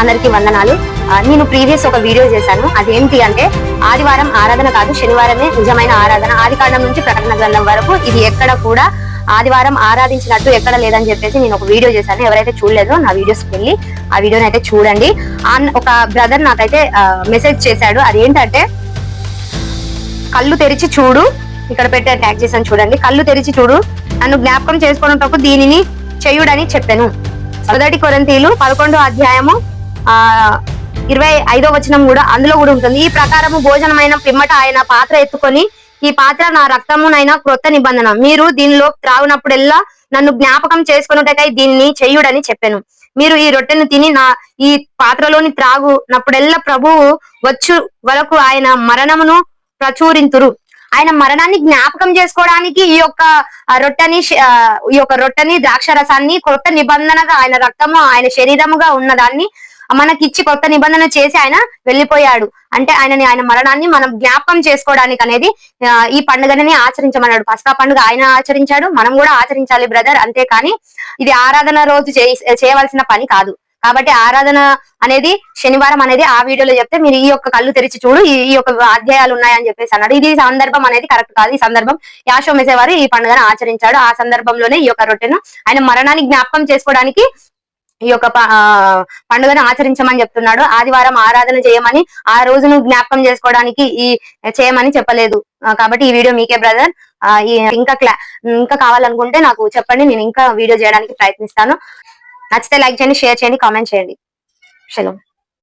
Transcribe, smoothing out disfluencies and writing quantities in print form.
అందరికీ వందనాలు. నేను ప్రీవియస్ ఒక వీడియో చేశాను. అదేంటి అంటే ఆదివారం ఆరాధన కాదు, శనివారమే నిజమైన ఆరాధన. ఆదికాండం నుంచి ప్రకటన గ్రంథం వరకు ఇది ఎక్కడ కూడా ఆదివారం ఆరాధించినట్టు ఎక్కడ లేదని చెప్పేసి నేను ఒక వీడియో చేశాను. ఎవరైతే చూడలేదో నా వీడియోస్ వెళ్ళి ఆ వీడియోని అయితే చూడండి. ఒక బ్రదర్ నాకైతే మెసేజ్ చేశాడు. అదేంటంటే కళ్ళు తెరిచి చూడు, ఇక్కడ పెట్టే ట్యాగ్ చేశాను చూడండి. కళ్ళు తెరిచి చూడు, నన్ను జ్ఞాపకం చేసుకున్నటకు దీనిని చెయ్యుడని చెప్పాను. 1 కొరింథీయులు 11వ అధ్యాయము 25వ వచనం కూడా అందులో కూడా ఉంటుంది. ఈ ప్రకారము భోజనమైన పిమ్మట ఆయన పాత్ర ఎత్తుకొని, ఈ పాత్ర నా రక్తమునైనా క్రొత్త నిబంధన, మీరు దీనిలో త్రాగునప్పుడెల్లా నన్ను జ్ఞాపకం చేసుకున్నటకై దీన్ని చెయ్యుడని చెప్పాను. మీరు ఈ రొట్టెను తిని ఈ పాత్రలోని త్రాగునప్పుడెల్లా ప్రభువు వచ్చు వరకు ఆయన మరణమును ప్రచురింతురు. ఆయన మరణాన్ని జ్ఞాపకం చేసుకోవడానికి ఈ యొక్క రొట్టెని ద్రాక్ష రసాన్ని కొత్త నిబంధనగా, ఆయన రక్తము ఆయన శరీరముగా ఉన్నదాన్ని మనకిచ్చి కొత్త నిబంధన చేసి ఆయన వెళ్ళిపోయాడు. అంటే ఆయన మరణాన్ని మనం జ్ఞాపకం చేసుకోవడానికి అనేది ఈ పండుగని ఆచరించమన్నాడు. పస్కా పండుగ ఆయన ఆచరించాడు, మనం కూడా ఆచరించాలి బ్రదర్. అంతేకాని ఇది ఆరాధన రోజు చేయవలసిన పని కాదు. కాబట్టి ఆరాధన అనేది శనివారం అనేది ఆ వీడియోలో చెప్తే మీరు ఈ యొక్క కళ్ళు తెరిచి చూడు, ఈ యొక్క అధ్యాయాలు ఉన్నాయని చెప్పేసి అన్నాడు. ఇది సందర్భం అనేది కరెక్ట్ కాదు. ఈ సందర్భం యాషో మెసేవారు ఈ పండుగను ఆచరించాడు. ఆ సందర్భంలోనే ఈ యొక్క రొట్టెను ఆయన మరణాన్ని జ్ఞాపకం చేసుకోవడానికి ఈ యొక్క పండుగను ఆచరించమని చెప్తున్నాడు. ఆదివారం ఆరాధన చేయమని, ఆ రోజును జ్ఞాపకం చేసుకోవడానికి చేయమని చెప్పలేదు. కాబట్టి ఈ వీడియో మీకే బ్రదర్. ఇంకా కావాలనుకుంటే నాకు చెప్పండి, నేను ఇంకా వీడియో చేయడానికి ప్రయత్నిస్తాను. నచ్చితే లైక్ చేయండి, షేర్ చేయండి, కామెంట్ చేయండి. షలోమ్.